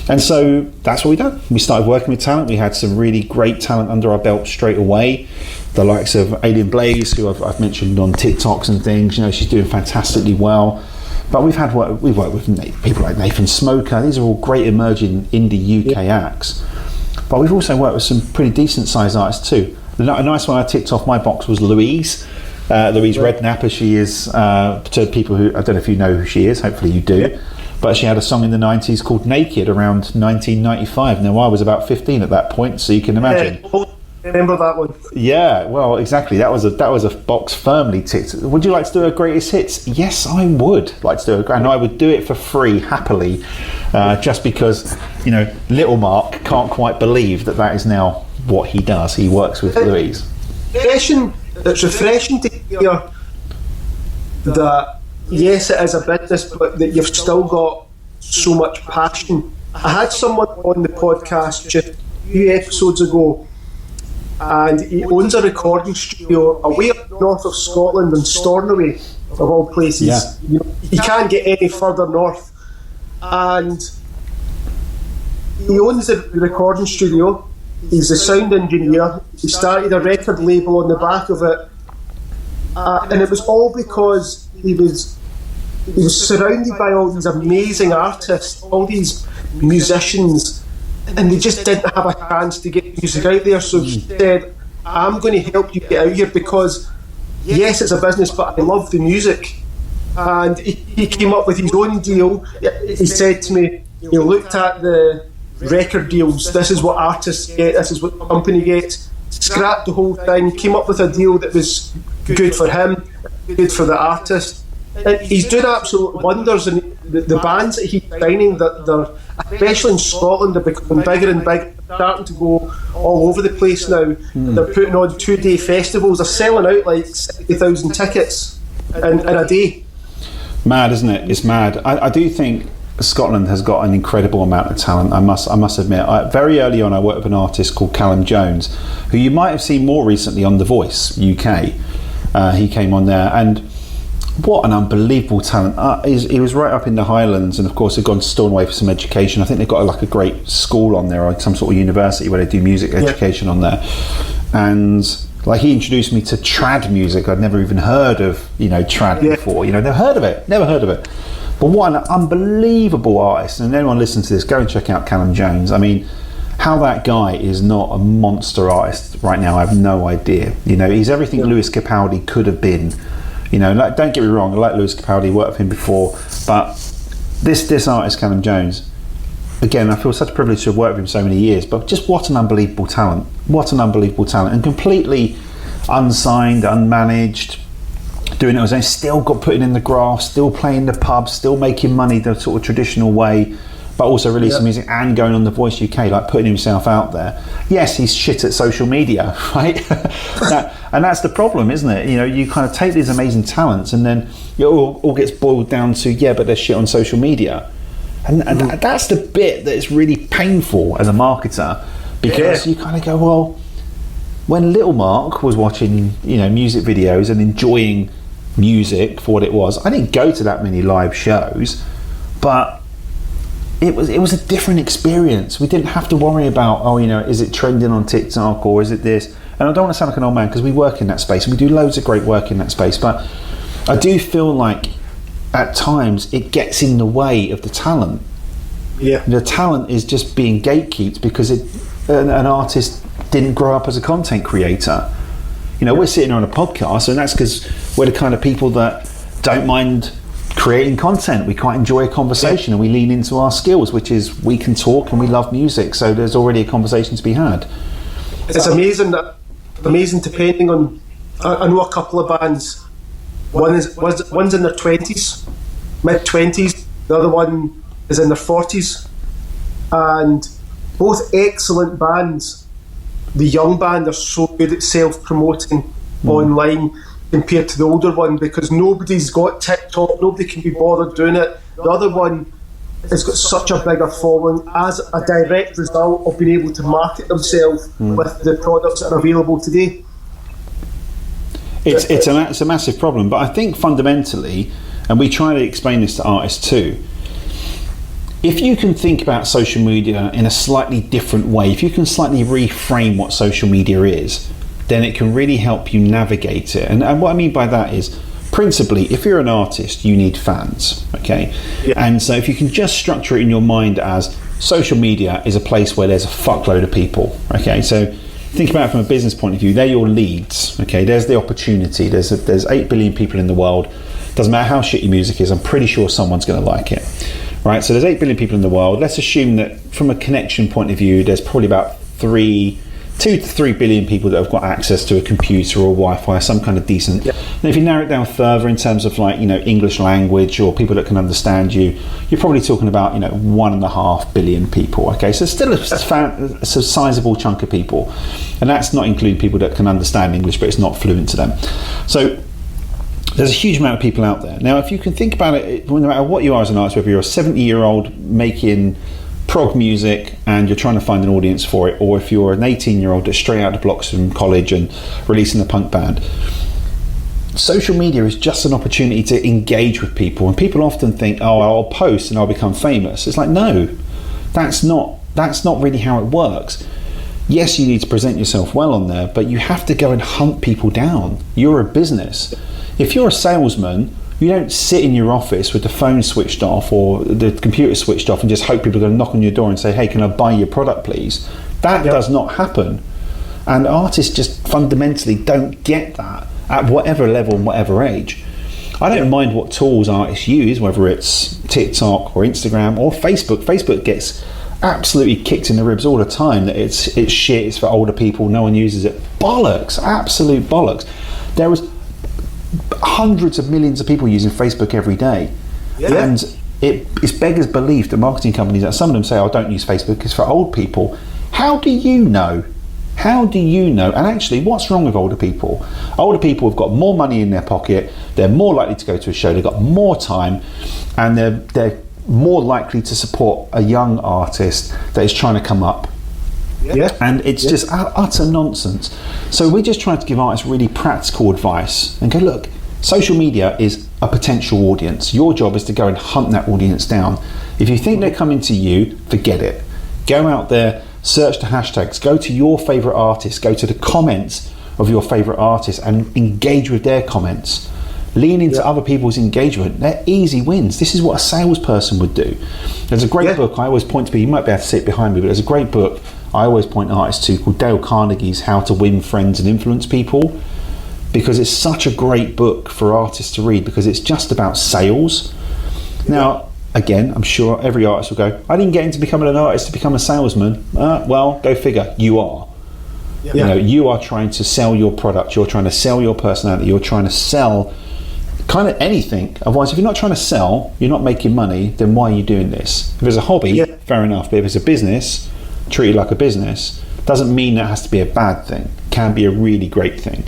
And so that's what we done. We started working with talent. We had some really great talent under our belt straight away. The likes of Alien Blaze, who I've mentioned on TikToks and things. She's doing fantastically well. But we've worked with people like Nathan Smoker. These are all great emerging indie UK acts. but we've also worked with some pretty decent sized artists too. A nice one I ticked off my box was Louise. Louise Redknapp, as she is to people who, I don't know if you know who she is, hopefully you do. Yeah. But she had a song in the 90s called Naked around 1995. Now, I was about 15 at that point, so you can imagine. Yeah, remember that one? Yeah, well, exactly. That was a box firmly ticked. Would you like to do a greatest hits? Yes, I would like to do it, and I would do it for free, happily, just because, little Mark can't quite believe that is now what he does. He works with Louise. It's refreshing to hear that, yes, it is a business, but that you've still got so much passion. I had someone on the podcast just a few episodes ago, and he owns a recording studio away up north of Scotland in Stornoway, of all places. Yeah. You can't get any further north. And he owns the recording studio. He's a sound engineer. He started a record label on the back of it, and it was all because he was surrounded by all these amazing artists, all these musicians, and they just didn't have a chance to get music out there. So he said, I'm going to help you get out here, because yes, it's a business, but I love the music. And he came up with his own deal. He said to me, he looked at the record deals, this is what artists get, this is what the company gets, scrapped the whole thing, came up with a deal that was good for him, good for the artist, and he's doing absolute wonders. And the bands that he's signing, that they're, especially in Scotland, they're becoming bigger and bigger, starting to go all over the place now. They're putting on 2-day festivals, they're selling out like 60,000 tickets in a day. Mad, isn't it? It's mad. I do think Scotland has got an incredible amount of talent. I must admit. Very early on, I worked with an artist called Callum Jones, who you might have seen more recently on The Voice UK. He came on there, and what an unbelievable talent! He was right up in the Highlands, and of course, had gone to Stornoway for some education. I think they've got a great school on there, or some sort of university where they do music education on there. And he introduced me to trad music. I'd never even heard of trad before. Never heard of it. But what an unbelievable artist. And anyone listening to this, go and check out Callum Jones. I mean, how that guy is not a monster artist right now, I have no idea. He's everything Lewis Capaldi could have been. Don't get me wrong, I like Lewis Capaldi, worked with him before. But this artist, Callum Jones, again, I feel such a privilege to have worked with him so many years, but just what an unbelievable talent. And completely unsigned, unmanaged, doing it on his own, still got putting in the graft, still playing the pubs, still making money the sort of traditional way, but also releasing music and going on The Voice UK, putting himself out there. Yes, he's shit at social media, right? And that's the problem, isn't it? You kind of take these amazing talents, and then it all gets boiled down to, but they're shit on social media. And that's the bit that is really painful as a marketer, because you kind of go, well, when little Mark was watching, music videos and enjoying music for what it was, I didn't go to that many live shows, but it was a different experience. We didn't have to worry about, is it trending on TikTok, or is it this? And I don't want to sound like an old man, because we work in that space and we do loads of great work in that space, but I do feel like at times it gets in the way of the talent. Yeah, the talent is just being gatekept because an artist didn't grow up as a content creator. We're sitting on a podcast, and that's because we're the kind of people that don't mind creating content. We quite enjoy a conversation, and we lean into our skills, which is we can talk and we love music, so there's already a conversation to be had. It's amazing depending on, I know a couple of bands, one's in their 20s, mid-20s, the other one is in their 40s, and both excellent bands. The young band are so good at self-promoting online compared to the older one, because nobody's got TikTok, nobody can be bothered doing it. The other one has got such a bigger following as a direct result of being able to market themselves with the products that are available today. It's a massive problem, but I think fundamentally, and we try to explain this to artists too, if you can think about social media in a slightly different way, if you can slightly reframe what social media is, then it can really help you navigate it. And what I mean by that is, principally, if you're an artist, you need fans, okay? Yeah. And so if you can just structure it in your mind as, social media is a place where there's a fuckload of people. Okay, so think about it from a business point of view. They're your leads. Okay, there's the opportunity. There's 8 billion people in the world. Doesn't matter how shit your music is, I'm pretty sure someone's going to like it. Right, so there's 8 billion people in the world. Let's assume that from a connection point of view, there's probably about 2 to 3 billion people that have got access to a computer or Wi-Fi, some kind of decent. Yep. And if you narrow it down further in terms of English language or people that can understand you, you're probably talking about 1.5 billion people. Okay, so still a sizable chunk of people, and that's not including people that can understand English but it's not fluent to them. So there's a huge amount of people out there. Now, if you can think about it, no matter what you are as an artist, whether you're a 70-year-old making prog music and you're trying to find an audience for it, or if you're an 18-year-old that's straight out of the blocks from college and releasing a punk band, social media is just an opportunity to engage with people. And people often think, oh, I'll post and I'll become famous. It's like, no, that's not really how it works. Yes, you need to present yourself well on there, but you have to go and hunt people down. You're a business. If you're a salesman, you don't sit in your office with the phone switched off or the computer switched off and just hope people are going to knock on your door and say, hey, can I buy your product, please? That does not happen. And artists just fundamentally don't get that at whatever level and whatever age. I don't mind what tools artists use, whether it's TikTok or Instagram or Facebook. Facebook gets absolutely kicked in the ribs all the time that it's shit, it's for older people, no one uses it. Bollocks, absolute bollocks. There was hundreds of millions of people using Facebook every day, and it's beggars belief that marketing companies, that some of them say, oh, don't use Facebook, it's for old people. How do you know? And actually, what's wrong with older people? Older people have got more money in their pocket, they're more likely to go to a show, they've got more time, and they're more likely to support a young artist that is trying to come up. And it's just utter nonsense. So we're just trying to give artists really practical advice and go, look, social media is a potential audience. Your job is to go and hunt that audience down. If you think they're coming to you, forget it. Go out there, search the hashtags, go to your favourite artist, go to the comments of your favourite artist and engage with their comments. Lean into other people's engagement. They're easy wins. This is what a salesperson would do. There's a great book I always point to people, you might be able to see it behind me, but there's a great book I always point artists to called Dale Carnegie's How to Win Friends and Influence People, because it's such a great book for artists to read because it's just about sales. Now, again, I'm sure every artist will go, I didn't get into becoming an artist to become a salesman. Well, go figure, you are. You are trying to sell your product, you're trying to sell your personality, you're trying to sell kind of anything. Otherwise, if you're not trying to sell, you're not making money, then why are you doing this? If it's a hobby, fair enough, but if it's a business, treat it like a business. Doesn't mean that has to be a bad thing. It can be a really great thing.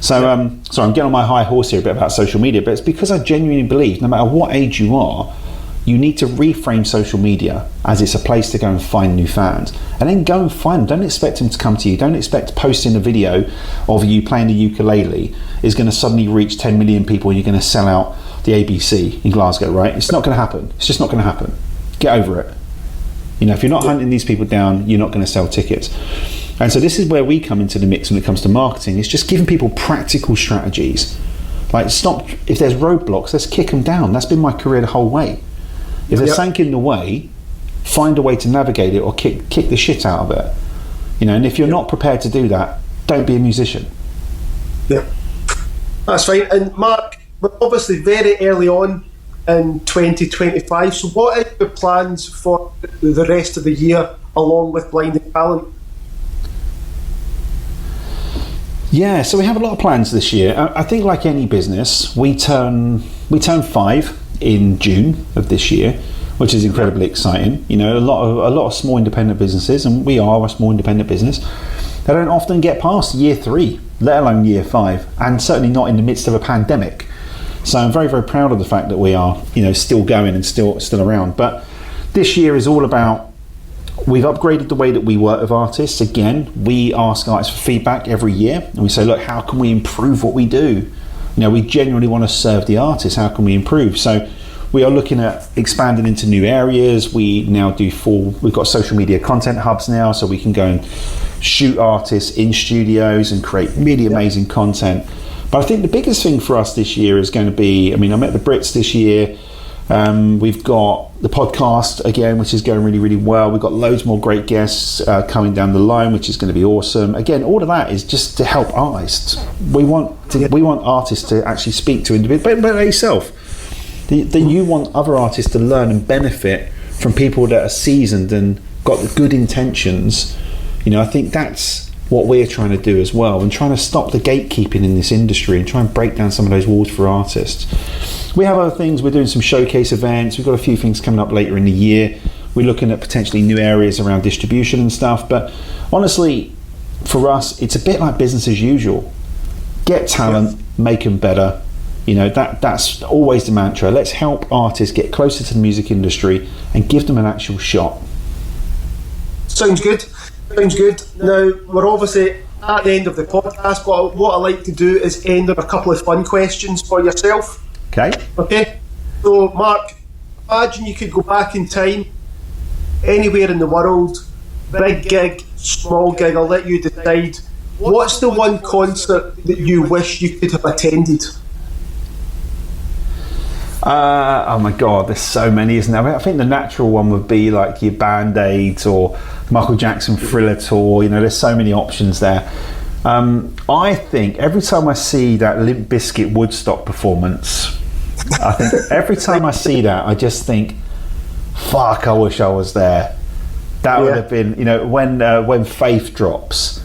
So I'm getting on my high horse here a bit about social media, but it's because I genuinely believe no matter what age you are, you need to reframe social media as it's a place to go and find new fans, and then go and find them. Don't expect them to come to you. Don't expect posting a video of you playing the ukulele is going to suddenly reach 10 million people and you're going to sell out the ABC in Glasgow, right? It's not going to happen. It's just not going to happen. Get over it. If you're not hunting these people down, you're not going to sell tickets. And so this is where we come into the mix when it comes to marketing. It's just giving people practical strategies. Like, stop, if there's roadblocks, let's kick them down. That's been my career the whole way. If there's something in the way, find a way to navigate it or kick the shit out of it. And if you're not prepared to do that, don't be a musician. Yeah, that's fine. And Mark, we're obviously very early on in 2025, so what are your plans for the rest of the year along with Blinding Talent? Yeah, so we have a lot of plans this year. I think, like any business, we turn 5 in June of this year, which is incredibly exciting. A lot of small independent businesses, and we are a small independent business, they don't often get past year 3, let alone year 5, and certainly not in the midst of a pandemic. So I'm very, very proud of the fact that we are, still going and still around. But this year is all about, we've upgraded the way that we work with artists. Again, we ask artists for feedback every year, and we say, look, how can we improve what we do? We genuinely want to serve the artists. How can we improve? So we are looking at expanding into new areas. We now we've got social media content hubs now, so we can go and shoot artists in studios and create really amazing content. But I think the biggest thing for us this year is going to be, I met the Brits this year, We've got the podcast again, which is going really, really well. We've got loads more great guests coming down the line, which is going to be awesome. Again, all of that is just to help artists. We want artists to actually speak to individuals, but like yourself, then you want other artists to learn and benefit from people that are seasoned and got the good intentions. I think that's what we're trying to do as well, and trying to stop the gatekeeping in this industry and try and break down some of those walls for artists. We have other things. We're doing some showcase events. We've got a few things coming up later in the year. We're looking at potentially new areas around distribution and stuff. But honestly, for us, it's a bit like business as usual. Get talent, make them better. That's always the mantra. Let's help artists get closer to the music industry and give them an actual shot. Sounds good. Now, we're obviously at the end of the podcast, but what I like to do is end on a couple of fun questions for yourself. Okay. So, Mark, imagine you could go back in time, anywhere in the world, big gig, small gig, I'll let you decide. What's the one concert that you wish you could have attended? Oh my God, there's so many, isn't there? I think the natural one would be like your Band-Aids or Michael Jackson Thriller tour. There's so many options there. I think every time I see that Limp Bizkit Woodstock performance, I think every time I see that, I just think, fuck, I wish I was there. That would have been, when Faith drops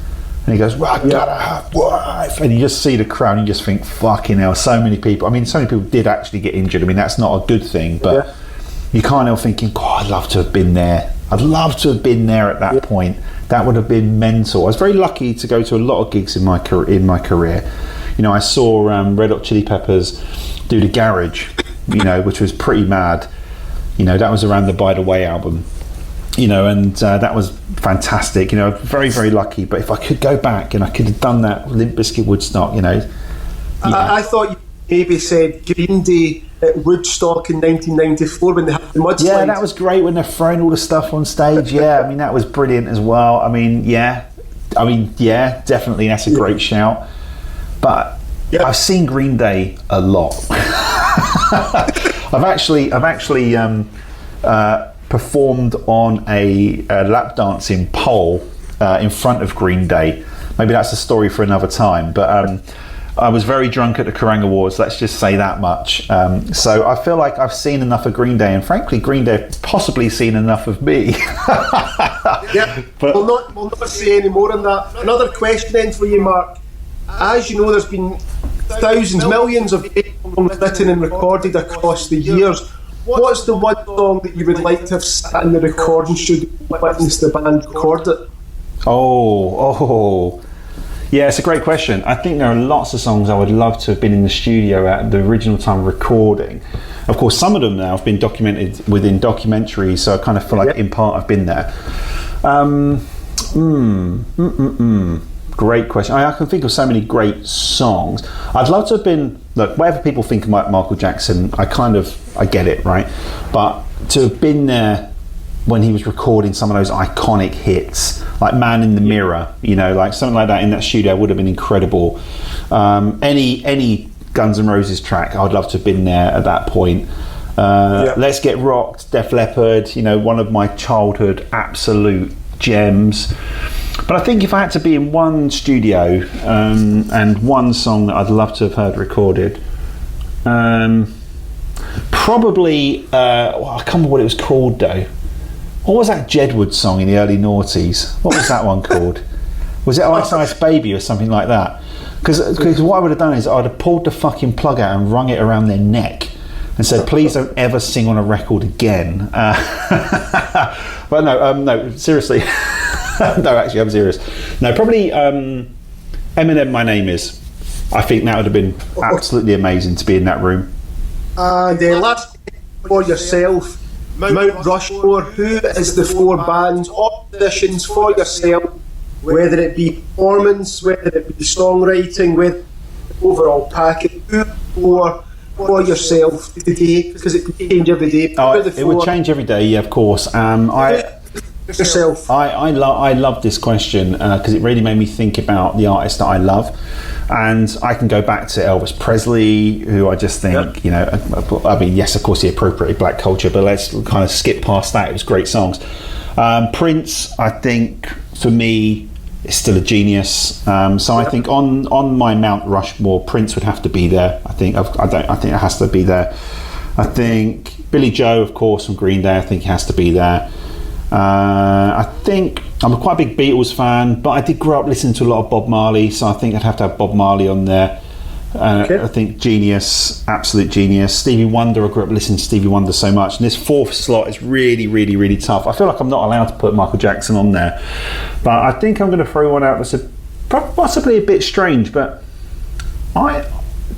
and he goes, well, I gotta have wife, and you just see the crowd and you just think, fucking hell, so many people. So many people did actually get injured. That's not a good thing, but you can't help thinking, God, I'd love to have been there. I'd love to have been there at that point. That would have been mental. I was very lucky to go to a lot of gigs in my career. I saw Red Hot Chili Peppers do the Garage, which was pretty mad. That was around the By the Way album. And that was fantastic. Very, very lucky. But if I could go back and I could have done that Limp Bizkit Woodstock, I thought you maybe said Green Day at Woodstock in 1994 when they had the mudslide. Yeah, that was great when they're throwing all the stuff on stage. Yeah, that was brilliant as well. Definitely, that's a great shout. But I've seen Green Day a lot. I've actually performed on a lap dancing pole in front of Green Day. Maybe that's a story for another time, but I was very drunk at the Kerrang Awards, let's just say that much. So I feel like I've seen enough of Green Day, and frankly Green Day have possibly seen enough of me. But we'll not say any more on that. Another question then for you, Mark. As you know, there's been thousands, millions of songs written and recorded across the years. What's the one song that you would like to have sat in the recording studio and witnessed the band record it? Yeah, it's a great question. I think there are lots of songs I would love to have been in the studio at the original time of recording. Of course, some of them now have been documented within documentaries, so I kind of feel like in part I've been there. Great question. I can think of so many great songs. I'd love to have been, look, whatever people think about Michael Jackson, I get it, right? But to have been there when he was recording some of those iconic hits, like Man in the Mirror, like something like that in that studio would have been incredible. Any Guns N' Roses track, I'd love to have been there at that point. Let's Get Rocked, Def Leppard, one of my childhood absolute gems. But I think if I had to be in one studio and one song that I'd love to have heard recorded, probably, I can't remember what it was called though. What was that Jedward song in the early noughties? What was that one called? Was it Ice Ice Baby or something like that? Because what I would have done is I'd have pulled the fucking plug out and wrung it around their neck and said, please don't ever sing on a record again. But no, seriously. No, actually, I'm serious. No, probably Eminem, My Name Is. I think that would have been absolutely amazing to be in that room. And last for yourself, Mount Rushmore, who is the four bands or musicians for yourself, whether it be performance, whether it be songwriting, whether overall package, who for yourself today, because it could change every day. It would change every day, yeah, of course. yourself? I love this question because it really made me think about the artists that I love. And I can go back to Elvis Presley, who I just think, you know, I mean, yes, of course, he appropriated black culture, but let's kind of skip past that. It was great songs. Prince, I think, for me, is still a genius. So I think on my Mount Rushmore, Prince would have to be there. I think it has to be there. I think Billy Joe, of course, from Green Day, I think he has to be there. I think I'm quite a big Beatles fan, but I did grow up listening to a lot of Bob Marley, so I think I'd have to have Bob Marley on there. I think genius, absolute genius. Stevie Wonder, I grew up listening to Stevie Wonder so much, and this fourth slot is really, really, really tough. I feel like I'm not allowed to put Michael Jackson on there, but I think I'm going to throw one out that's possibly a bit strange, but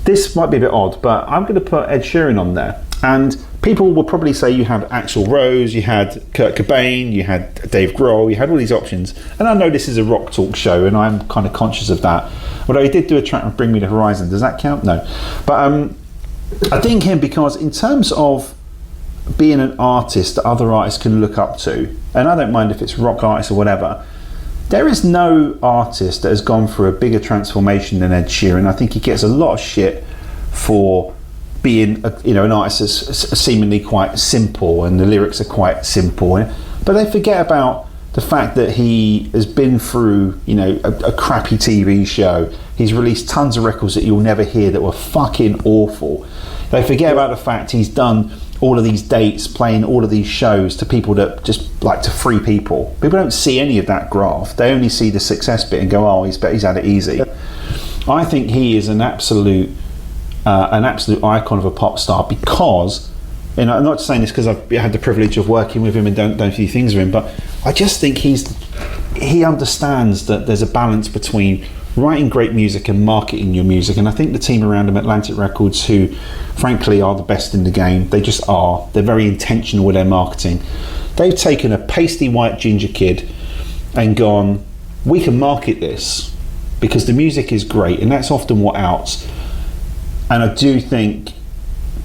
this might be a bit odd, but I'm going to put Ed Sheeran on there. And people will probably say you had Axl Rose, you had Kurt Cobain, you had Dave Grohl, you had all these options. And I know this is a rock talk show, and I'm kind of conscious of that. Although he did do a track with Bring Me the Horizon. Does that count? No. But I think him because in terms of being an artist that other artists can look up to, and I don't mind if it's rock artists or whatever, there is no artist that has gone through a bigger transformation than Ed Sheeran. I think he gets a lot of shit for being an artist that's seemingly quite simple, and the lyrics are quite simple, but they forget about the fact that he has been through a crappy TV show. He's released tons of records that you'll never hear that were fucking awful. They forget about the fact he's done all of these dates, playing all of these shows to people that just like to free people. People don't see any of that graph. They only see the success bit and go, oh, he's had it easy. I think he is an absolute icon of a pop star because, and I'm not saying this because I've had the privilege of working with him and done a few things with him, but I just think he understands that there's a balance between writing great music and marketing your music. And I think the team around him, Atlantic Records, who frankly are the best in the game, they just are. They're very intentional with their marketing. They've taken a pasty white ginger kid and gone, we can market this because the music is great, and that's often what outs. And I do think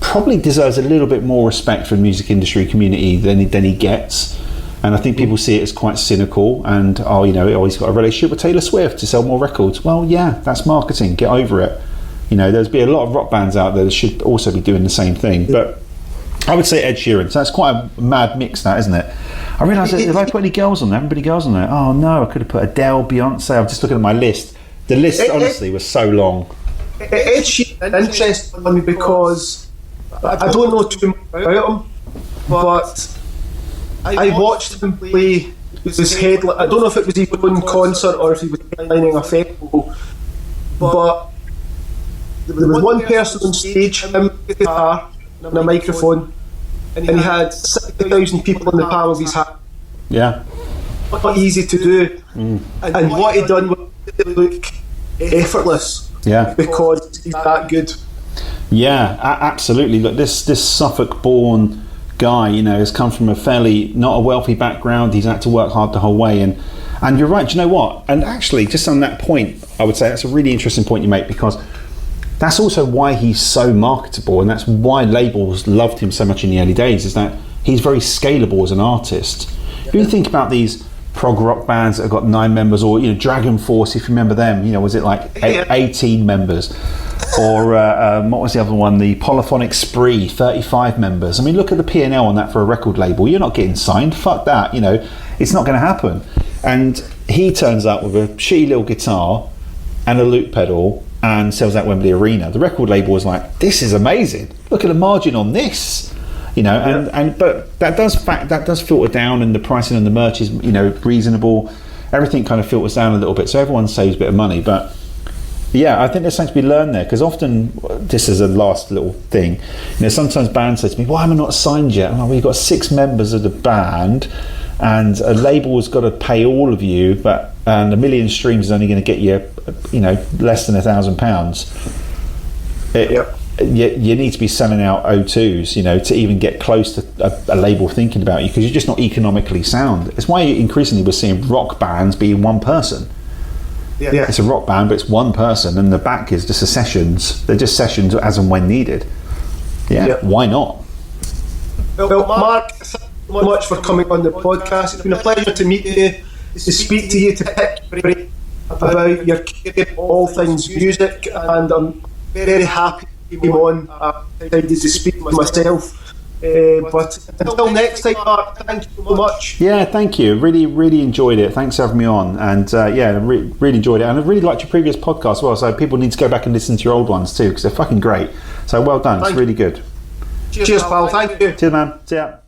probably deserves a little bit more respect from the music industry community than he gets. And I think people see it as quite cynical and, he's got a relationship with Taylor Swift to sell more records. Well, yeah, that's marketing. Get over it. There's been a lot of rock bands out there that should also be doing the same thing. But I would say Ed Sheeran. So that's quite a mad mix, that, isn't it? I realised that if I put any girls on there, I haven't put any girls on there. Oh, no, I could have put Adele, Beyonce. I'm just looking at my list. The list, honestly, was so long. Ed Sheeran is interesting because I don't know too much about him, but I watched him play with his head. I don't know if it was his own concert or if he was headlining a festival, but there was one person on stage, him with a guitar and a microphone, and he had 60,000 people in the palm of his hand. Yeah. Not easy to do. And what he done was it look effortless. Yeah, because he's that good. Yeah, absolutely. Look, this Suffolk-born guy, has come from a fairly not a wealthy background. He's had to work hard the whole way, and you're right. Do you know what? And actually, just on that point, I would say that's a really interesting point you make, because that's also why he's so marketable, and that's why labels loved him so much in the early days. Is that he's very scalable as an artist. If you think about these prog rock bands that have got 9 members, or Dragon Force, if you remember them, was it like 18 members, or what was the other one, the Polyphonic Spree, 35 members. I mean, look at the P&L on that for a record label. You're not getting signed, fuck that, it's not going to happen. And he turns up with a shitty little guitar and a loop pedal and sells out Wembley Arena. The record label was like, this is amazing, look at the margin on this. But that does filter down, and the pricing on the merch is reasonable. Everything kind of filters down a little bit, so everyone saves a bit of money. But yeah, I think there's something to be learned there, because often, this is a last little thing, sometimes bands say to me, why am I not signed yet? I'm like, well, you've got 6 members of the band and a label's got to pay all of you, and 1 million streams is only going to get you less than £1,000. You need to be selling out O2s, to even get close to a label thinking about you, because you're just not economically sound. It's why increasingly we're seeing rock bands being one person. Yeah. It's a rock band, but it's one person, and the back is just sessions. They're just sessions as and when needed. Yeah. Why not? Well, Mark, much for coming on the podcast. It's been a pleasure to meet you, to speak to you, to pick your brain about your career, all things music, and I'm very happy to be on. I decided to speak to myself. But until next time, Mark, thank you so much. Yeah, thank you. Really enjoyed it. Thanks for having me on. And really enjoyed it. And I really liked your previous podcast as well. So people need to go back and listen to your old ones too, because they're fucking great. So well done. It's really good. Cheers, pal. Thank you. Cheers, man. See ya.